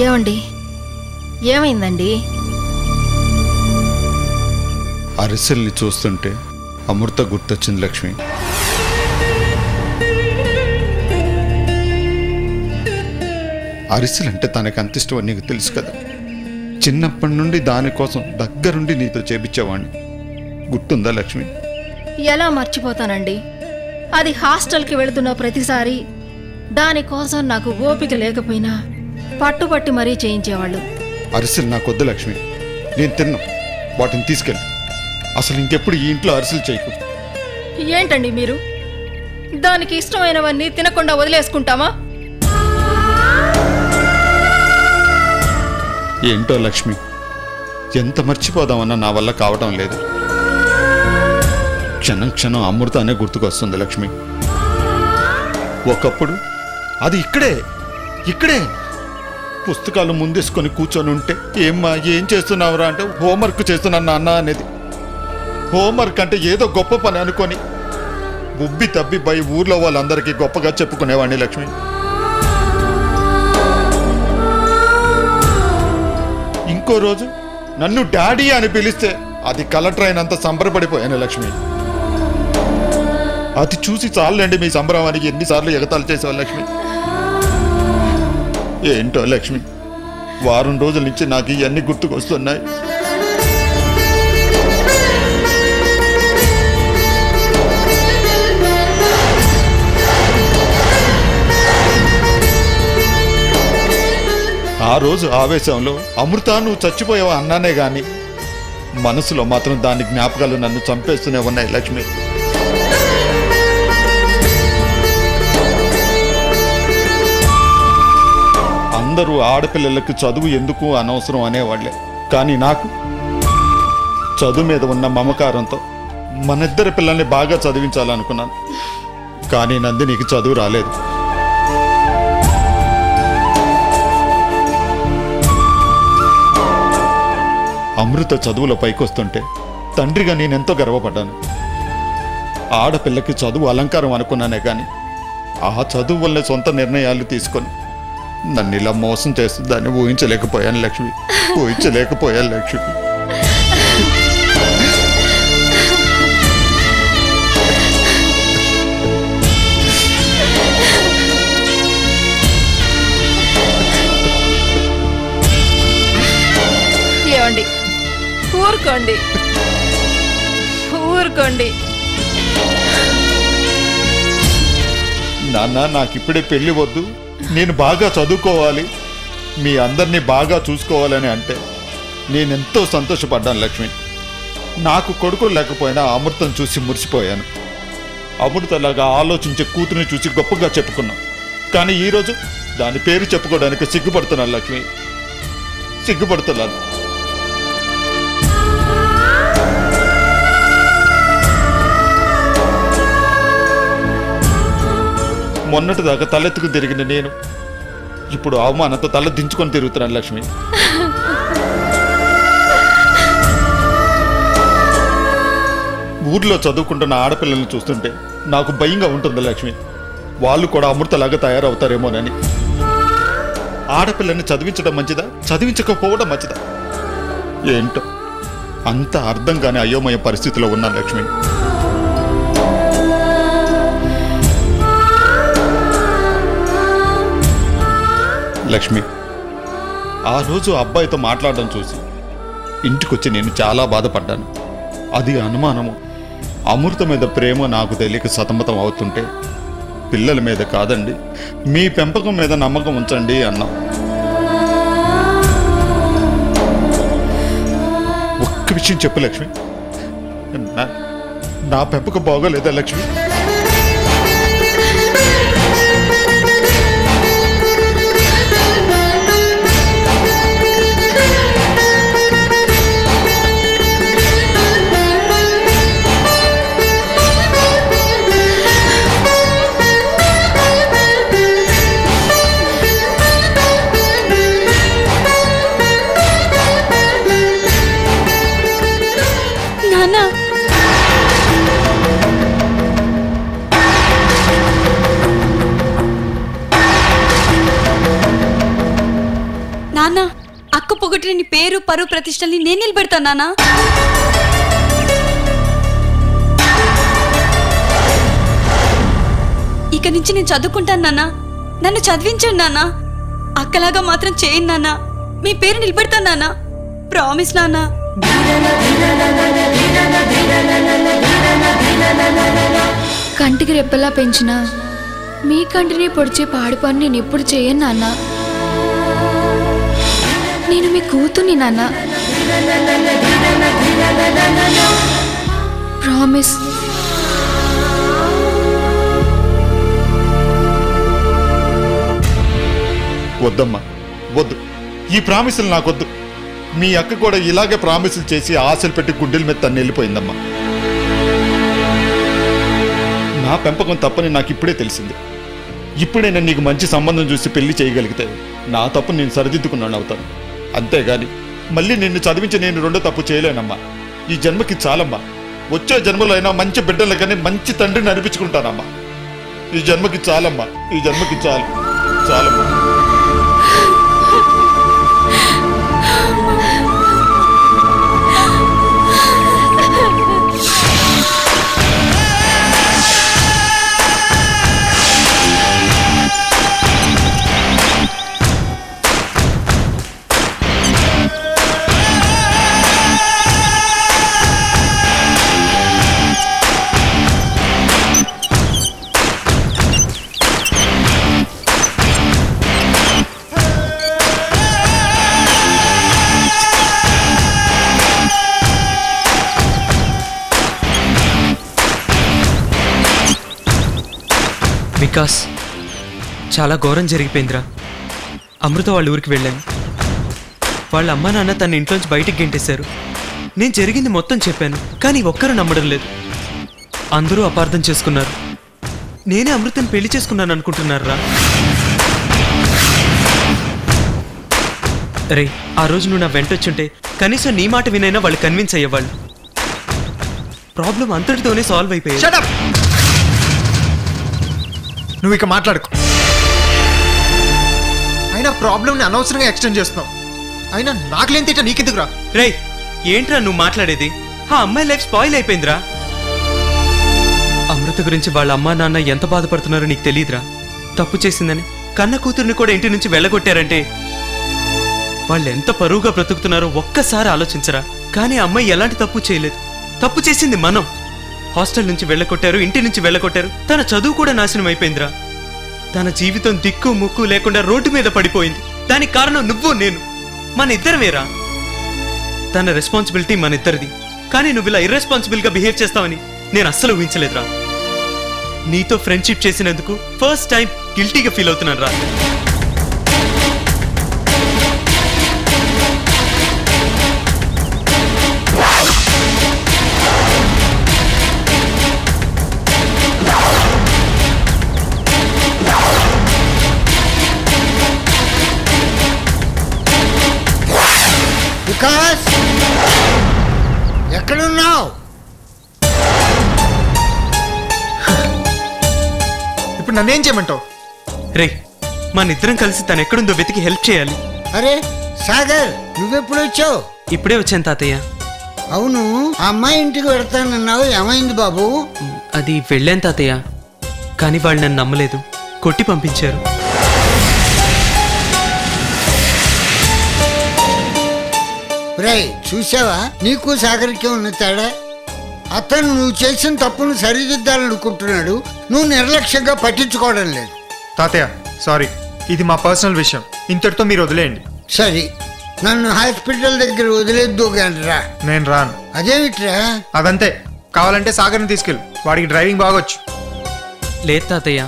ఏమండి, ఏమైందండి? అరిసెల్ని చూస్తుంటే అమృత గుర్తొచ్చింది లక్ష్మి. అరిసెలంటే తనకు అంత ఇష్టం నీకు తెలుసు కదా. చిన్నప్పటి నుండి దానికోసం దగ్గరుండి నీతో చేపించేవాడిని. గుర్తుందా లక్ష్మి? ఎలా మర్చిపోతానండి? అది హాస్టల్కి వెళుతున్న ప్రతిసారి దానికోసం నాకు ఓపిక లేకపోయినా పట్టుబట్టి మరీ చేయించేవాళ్ళు. అరిసెలు నాకొద్దు లక్ష్మి, నేను తిన్నా. వాటిని తీసుకెళ్ళి అసలు ఇంకెప్పుడు ఈ ఇంట్లో అరిసెలు చేయకు. ఏంటండి మీరు? దానికి ఇష్టమైనవన్నీ తినకుండా వదిలేసుకుంటామా? ఏంటో లక్ష్మి, ఎంత మర్చిపోదామన్నా నా వల్ల కావడం లేదు. క్షణం క్షణం అమృత అనే గుర్తుకొస్తుంది లక్ష్మి. ఒకప్పుడు అది ఇక్కడే పుస్తకాలు ముందేసుకొని కూర్చొని ఉంటే, ఏమ్మా ఏం చేస్తున్నావురా అంటే, హోంవర్క్ చేస్తున్నాను నాన్న అనేది. హోంవర్క్ అంటే ఏదో గొప్ప పని అనుకొని ఉబ్బి తబ్బి పోయి ఊర్లో వాళ్ళందరికీ గొప్పగా చెప్పుకునేవాడిని లక్ష్మి. ఇంకో రోజు నన్ను డాడీ అని పిలిస్తే అది కలెక్టర్ అయినంత సంబరపడిపోయాను లక్ష్మి. అది చూసి చాలండి మీ సంబరానికి ఎన్నిసార్లు ఎగతాలు చేసేవాళ్ళు లక్ష్మి. ఏంటో లక్ష్మి, వారం రోజుల నుంచి నాకు ఇవన్నీ గుర్తుకొస్తున్నాయి. ఆ రోజు ఆవేశంలో అమృత నువ్వు చచ్చిపోయావా అన్నానే గాని మనసులో మాత్రం దాని జ్ఞాపకాలు నన్ను చంపేస్తూనే ఉన్నాయి లక్ష్మి. అందరూ ఆడపిల్లలకు చదువు ఎందుకు అనవసరం అనేవాళ్లే, కానీ నాకు చదువు మీద ఉన్న మమకారంతో మనిద్దరి పిల్లల్ని బాగా చదివించాలనుకున్నాను. కానీ నందినికి చదువు రాలేదు. అమృత చదువులో పైకొస్తుంటే తండ్రిగా నేనెంతో గర్వపడ్డాను. ఆడపిల్లకి చదువు అలంకారం అనుకున్నానే కానీ ఆ చదువు వల్ల సొంత నిర్ణయాలు తీసుకొని నన్ను ఇలా మోసం చేస్తుందని ఊహించలేకపోయాను లక్ష్మి. ఏమండి, ఊరుకోండి. నాన్న, నాకిప్పుడే పెళ్లి వద్దు, నేను బాగా చదువుకోవాలి, మీ అందరినీ బాగా చూసుకోవాలని అంటే నేనెంతో సంతోషపడ్డాను లక్ష్మి. నాకు కొడుకులు లేకపోయినా అమృతం చూసి మురిసిపోయాను. అమృతలాగా ఆలోచించే కూతురిని చూసి గొప్పగా చెప్పుకున్నాను. కానీ ఈరోజు దాని పేరు చెప్పుకోవడానికి సిగ్గుపడుతున్నాను లక్ష్మి, సిగ్గుపడుతున్నాను. మొన్నటిదాకా తలెత్తుకు తిరిగిన నేను ఇప్పుడు అవమానంతో తల దించుకొని తిరుగుతున్నాను లక్ష్మి. ఊర్లో చదువుకుంటున్న ఆడపిల్లల్ని చూస్తుంటే నాకు భయంగా ఉంటుంది లక్ష్మి. వాళ్ళు కూడా అమృతలాగా తయారవుతారేమోనని. ఆడపిల్లని చదివించడం మంచిదా, చదివించకపోవడం మంచిదా? ఏంటో అంత అర్థం కాని అయోమయ పరిస్థితిలో ఉన్నాను లక్ష్మి. లక్ష్మి, ఆ రోజు అబ్బాయితో మాట్లాడడం చూసి ఇంటికొచ్చి నేను చాలా బాధపడ్డాను. అది అనుమానము, అమృత మీద ప్రేమ నాకు తెలియక సతమతం అవుతుంటే, పిల్లల మీద కాదండి మీ పెంపకం మీద నమ్మకం ఉంచండి అన్నా. ఒక్క విషయం చెప్పు లక్ష్మి, నా పెంపకం బాగోలేదా లక్ష్మి? నాన్న, అక్క పొగటిని నీ పేరు పరువు ప్రతిష్టల్ని నేను నిలబెడతాను నాన్న. ఇక నుంచి నేను చదువుకుంటాను నాన్న. నన్ను చదివించండి నాన్న. అక్కలాగా మాత్రం చేయండి నాన్న. మీ పేరు నిలబెడతాను నాన్న. ప్రామిస్ నాన్న. కంటికి రెప్పలా పెంచిన మీ కంటిని పొడిచే పాడు పని నేను ఎప్పుడు చేయను నాన్న. నేను మీ కూతుర్ని నాన్న. ప్రామిస్. వద్దమ్మా, వద్దు. ఈ ప్రామిసులు నాకొద్దు. మీ అక్క కూడా ఇలాగే ప్రామిసులు చేసి ఆశలు పెట్టి గుడ్డెల మీద తను వెళ్ళిపోయిందమ్మా. నా పెంపకం తప్పని నాకు ఇప్పుడే తెలిసింది. ఇప్పుడే నేను నీకు మంచి సంబంధం చూసి పెళ్లి చేయగలిగితే నా తప్పు నేను సరిదిద్దుకున్నాను అవుతాను. అంతేగాని మళ్ళీ నిన్ను చదివించి నేను రెండో తప్పు చేయలేనమ్మా. ఈ జన్మకి చాలమ్మా. వచ్చే జన్మలో అయినా మంచి బిడ్డలు కానీ మంచి తండ్రిని అనిపించుకుంటానమ్మా. ఈ జన్మకి చాలమ్మా. ఈ జన్మకి చాలమ్మా. వికాస్, చాలా ఘోరం జరిగిపోయిందిరా. అమృత వాళ్ళ ఊరికి వెళ్ళాను. వాళ్ళ అమ్మా నాన్న తన ఇంట్లోంచి బయటికి గెంటేశారు. నేను జరిగింది మొత్తం చెప్పాను, కానీ ఒక్కరూ నమ్మడం లేదు. అందరూ అపార్థం చేసుకున్నారు. నేనే అమృతని పెళ్లి చేసుకున్నాను అనుకుంటున్నారా? రే, ఆ రోజు నువ్వు నా వెంటొచ్చుంటే కనీసం నీ మాట వినైనా వాళ్ళు కన్విన్స్ అయ్యేవాళ్ళు. ప్రాబ్లం అంతటితోనే సాల్వ్ అయిపోయాయి. నువ్వు ఇక మాట్లాడుకో. అయినా ప్రాబ్లమ్ని అనవసరంగా ఎక్స్టెండ్ చేస్తున్నావు. అయినా నాకు లేని తిట్ట నీకెందుకురా? రే, ఏంట్రా నువ్వు మాట్లాడేది? ఆ అమ్మాయి లైఫ్ స్పాయిల్ అయిపోయిందిరా. అమృత గురించి వాళ్ళ అమ్మా నాన్న ఎంత బాధపడుతున్నారో నీకు తెలియదురా. తప్పు చేసిందని కన్న కూతుర్ని కూడా ఇంటి నుంచి వెళ్ళగొట్టారంటే వాళ్ళు ఎంత పరువుగా బ్రతుకుతున్నారో ఒక్కసారి ఆలోచించరా. కానీ అమ్మాయి ఎలాంటి తప్పు చేయలేదు. తప్పు చేసింది మనం. హాస్టల్ నుంచి వెళ్ళగొట్టారు, ఇంటి నుంచి వెళ్ళగొట్టారు. తన చదువు కూడా నాశనం అయిపోయిందిరా. తన జీవితం దిక్కు ముక్కు లేకుండా రోడ్డు మీద పడిపోయింది. దానికి కారణం నువ్వు నేను, మన ఇద్దరమేరా. తన రెస్పాన్సిబిలిటీ మన ఇద్దరిది. కానీ నువ్వు ఇలా ఇర్రెస్పాన్సిబుల్ గా బిహేవ్ చేస్తావని నేను అస్సలు ఊహించలేదురా. నీతో ఫ్రెండ్షిప్ చేసినందుకు ఫస్ట్ టైం గిల్టీగా ఫీల్ అవుతున్నాను రా. వికాస్, ఎక్కడున్నావు? ఇప్పుడు నన్నేం చేయమంటావు? రే, మన ఇద్దరం కలిసి తను ఎక్కడుందో వెతికి హెల్ప్ చేయాలి. అరే సాగర్, నువ్వెప్పుడు వచ్చావు? ఇప్పుడే వచ్చాను తాతయ్య. అవును, ఆ అమ్మాయి ఇంటికి వెళ్తానన్నావు, ఏమైంది బాబు? అది వెళ్ళాను తాతయ్య, కానీ వాళ్ళు నన్ను నమ్మలేదు. కొట్టి పంపించారు. రేయ్, చూసావా నీకు సాగర్కి ఉన్న తేడా? అతను నువ్వు చేసిన తప్పును సరిదిద్దాలనుకుంటున్నాడు. నువ్వు నిర్లక్ష్యంగా పట్టించుకోవడం లేదు. తాతయ్య సారీ, ఇది మా పర్సనల్ విషయం. ఇంతటితో మీరు వదిలేయండి. సరే, నన్ను హాస్పిటల్ దగ్గర వదిలేద్దు గానిరా. నేను రాను. అదేమిట్రా? అదంతే. కావాలంటే సాగర్ని తీసుకెళ్ళు, వాడికి డ్రైవింగ్ బాగొచ్చు. లేదు తాతయ్య,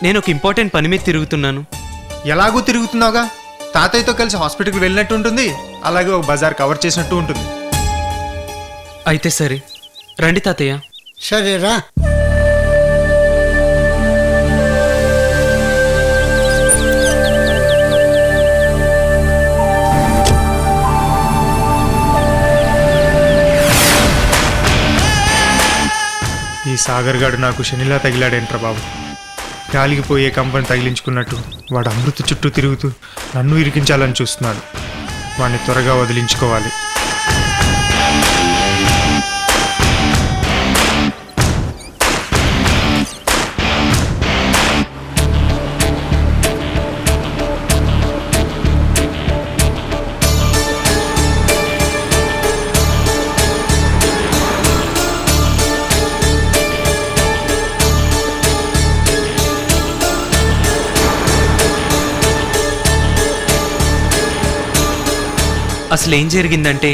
నేను ఒక ఇంపార్టెంట్ పని మీద తిరుగుతున్నాను. ఎలాగూ తిరుగుతున్నావుగా. తాతయ్యతో కలిసి హాస్పిటల్కి వెళ్ళినట్టు ఉంటుంది, అలాగే ఒక బజార్ కవర్ చేసినట్టు ఉంటుంది. అయితే సరే, రండి తాతయ్య. సరేరా. ఈ సాగర్ గాడు నాకు శనిలా తగిలాడేంట్రా బాబు. గాలికి పోయే కంపని తగిలించుకున్నట్టు వాడు అమృత చుట్టూ తిరుగుతూ నన్ను ఇరికించాలని చూస్తున్నాడు. వాడిని త్వరగా వదిలించుకోవాలి. అసలు ఏం జరిగిందంటే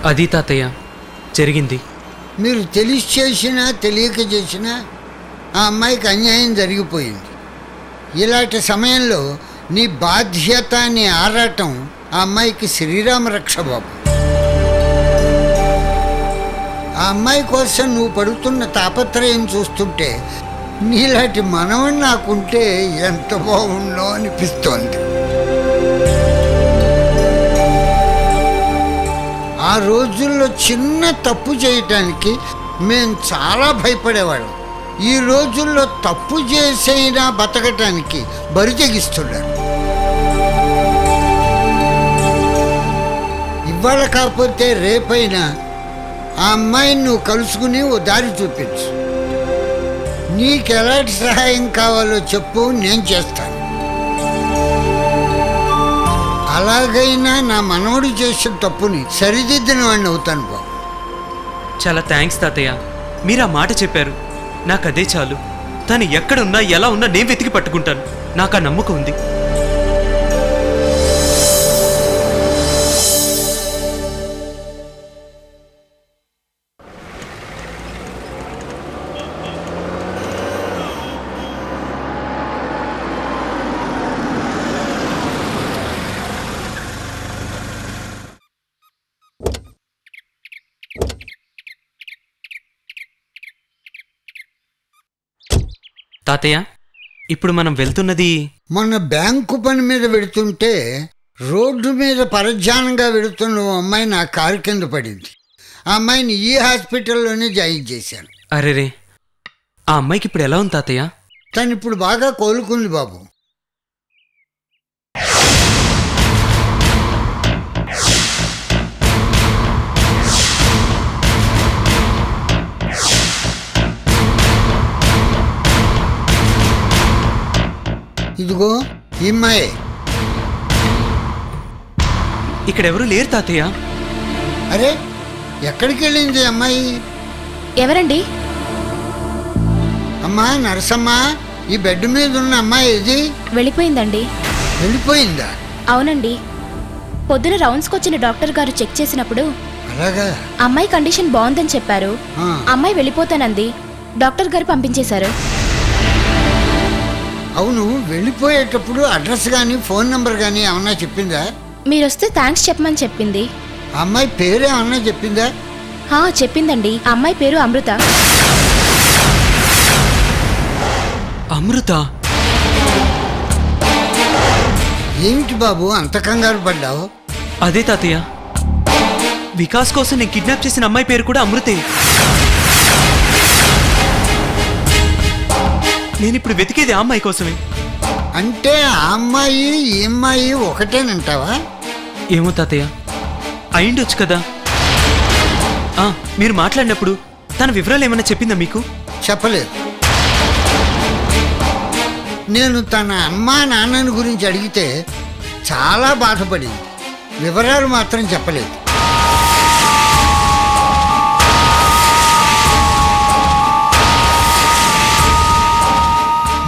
అది తాతయ్య జరిగింది. మీరు తెలిసి చేసినా తెలియక చేసినా ఆ అమ్మాయికి అన్యాయం జరిగిపోయింది. ఇలాంటి సమయంలో నీ బాధ్యత, నీ ఆరాటం ఆ అమ్మాయికి శ్రీరామ రక్ష బాబు. ఆ అమ్మాయి కోసం నువ్వు పడుతున్న తాపత్రయం చూస్తుంటే నీలాంటి మనవడు నాకుంటే ఎంత బాగుండో అనిపిస్తోంది. ఆ రోజుల్లో చిన్న తప్పు చేయటానికి మేము చాలా భయపడేవాళ్ళం. ఈ రోజుల్లో తప్పు చేసైనా బతకటానికి బరి తెగిస్తున్నారు. ఇవాళ కాకపోతే రేపైనా ఆ అమ్మాయిని నువ్వు కలుసుకుని ఓ దారి చూపించు. నీకు ఎలాంటి సహాయం కావాలో చెప్పు, నేను చేస్తాను. అలాగైనా నా మనవడు చేసిన తప్పుని సరిదిద్దిన వాడిని అవుతాను బాబు. చాలా థ్యాంక్స్ తాతయ్య, మీరు ఆ మాట చెప్పారు. నాకు అదే చాలు. తను ఎక్కడున్నా ఎలా ఉన్నా నేను వెతికి పట్టుకుంటాను. నాకు ఆ నమ్మకం ఉంది. తాతయ్య, ఇప్పుడు మనం వెళ్తున్నది మొన్న బ్యాంకు పని మీద వెడుతుంటే రోడ్డు మీద పరధ్యానంగా వెడుతున్న ఓ అమ్మాయి నా కారు కింద పడింది. ఆ అమ్మాయిని ఈ హాస్పిటల్లోనే జాయిన్ చేశాను. అరెరే, ఆ అమ్మాయికి ఇప్పుడు ఎలా ఉంది తాతయ్య? తను ఇప్పుడు బాగా కోలుకుంది బాబు. ఇదిగో ఈ అమ్మాయి. ఇక్కడెవరూ లేరు తాతయ్య. అరే, ఎక్కడికి వెళ్ళింది అమ్మాయి? ఎవరండి? అమ్మా నరసమ్మ, ఈ బెడ్ మీద ఉన్న అమ్మాయి ఇది వెళ్ళిపోయిందండి. వెళ్ళిపోయిందా? అవునండి, పొద్దున రౌండ్స్కి వచ్చిన డాక్టర్ గారు చెక్ చేసినప్పుడు అలాగా? అమ్మాయి కండిషన్ బాగుందని చెప్పారు. ఆ. అమ్మాయి వెళ్ళిపోతానంది. డాక్టర్ గారు పంపించేశారు. అవును, వెళ్ళిపోయేటప్పుడు అడ్రస్ కానీ ఫోన్ నంబర్ కానీ ఏమన్నా చెప్పిందా? మీరొస్తే థ్యాంక్స్ చెప్పమని చెప్పింది. ఆ అమ్మాయి పేరు ఏమన్నా చెప్పిందా? చెప్పిందండి. అమ్మాయి పేరు అమృత. అమృత? ఏమిటి బాబు అంత కంగారు పడ్డావు? అదే తాతయ్య, వికాస్ కోసం నేను కిడ్నాప్ చేసిన అమ్మాయి పేరు కూడా అమృతే. నేను ఇప్పుడు వెతికేది ఆ అమ్మాయి కోసమే. అంటే ఆ అమ్మాయి ఈ అమ్మాయి ఒకటేనంటావా? ఏమో తాతయ్య, అయిండొచ్చు కదా. మీరు మాట్లాడినప్పుడు తన వివరాలు ఏమైనా చెప్పిందా మీకు? చెప్పలేదు. నేను తన అమ్మా నాన్నని గురించి అడిగితే చాలా బాధపడింది. వివరాలు మాత్రం చెప్పలేదు.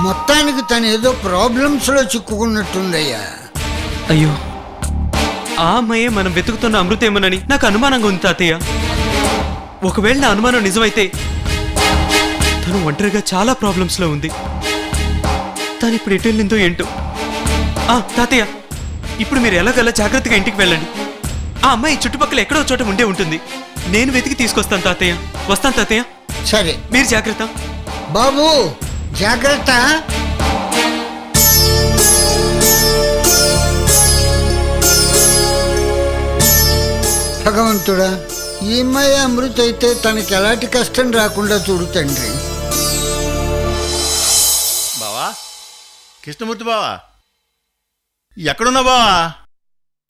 మొత్తానికి తను ఏదో ప్రాబ్లమ్స్లో చిక్కుకున్నట్టుందయ్యా. అయ్యో, ఆ అమ్మాయే మనం వెతుకుతున్న అమృతేమోనని నాకు అనుమానంగా ఉంది తాతయ్య. ఒకవేళ నా అనుమానం నిజమైతే తను ఒంటరిగా చాలా ప్రాబ్లమ్స్లో ఉంది. తను ఇప్పుడు ఎటు వెళ్ళిందో ఏంటో. తాతయ్య, ఇప్పుడు మీరు ఎలాగలా జాగ్రత్తగా ఇంటికి వెళ్ళండి. ఆ అమ్మాయి చుట్టుపక్కల ఎక్కడో చోట ఉండే ఉంటుంది. నేను వెతికి తీసుకొస్తాను తాతయ్య. వస్తాను తాతయ్య. సరే మీరు జాగ్రత్త. బాబు జాగ్రత్త. భగవంతుడా, ఈ అమ్మాయి అమృత అయితే తనకి ఎలాంటి కష్టం రాకుండా చూడు తండ్రి. బావా, కృష్ణమూర్తి బావా, ఎక్కడున్నా బావా?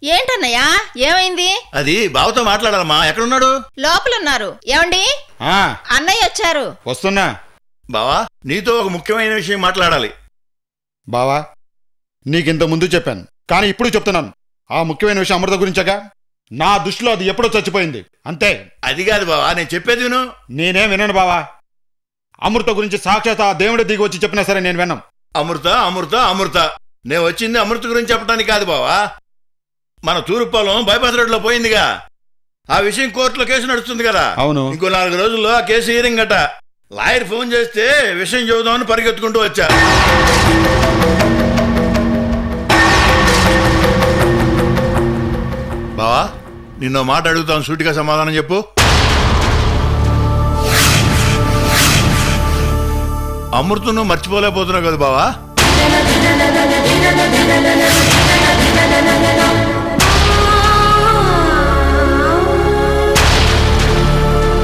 ఏంటన్నయ్యా, ఏమైంది? అది బావతో మాట్లాడాలమ్మా. ఎక్కడున్నాడు? లోపలున్నారు. ఏమండి, అన్నయ్య వచ్చారు. వస్తున్నా. బావా, నీతో ఒక ముఖ్యమైన విషయం మాట్లాడాలి. బావా, నీకింత ముందు చెప్పాను, కానీ ఇప్పుడు చెప్తున్నాను. ఆ ముఖ్యమైన విషయం అమృత గురించగా. నా దృష్టిలో అది ఎప్పుడో చచ్చిపోయింది, అంతే. అది కాదు బావా, నేను చెప్పేది విను. నేనేం వినను బావా. అమృత గురించి సాక్షాత్ ఆ దేవుడి దిగి వచ్చి చెప్పినా సరే నేను విన్నాం. అమృత అమృత అమృత, నేను వచ్చింది అమృత గురించి చెప్పడానికి కాదు బావా. మన తూర్పుపాలెం బైపాస్ రోడ్లో పోయిందిగా, ఆ విషయం కోర్టులో కేసు నడుస్తుంది కదా. అవును. ఇంకో 4 రోజుల్లో ఆ కేసు హీరింగ్ అట. లాయర్ ఫోన్ చేస్తే విషయం చెబుదామని పరిగెత్తుకుంటూ వచ్చా. బావా, నిన్నో మాట అడుగుతాను, సూటిగా సమాధానం చెప్పు. అమృతను మర్చిపోలేకపోతున్నావు కదా బావా?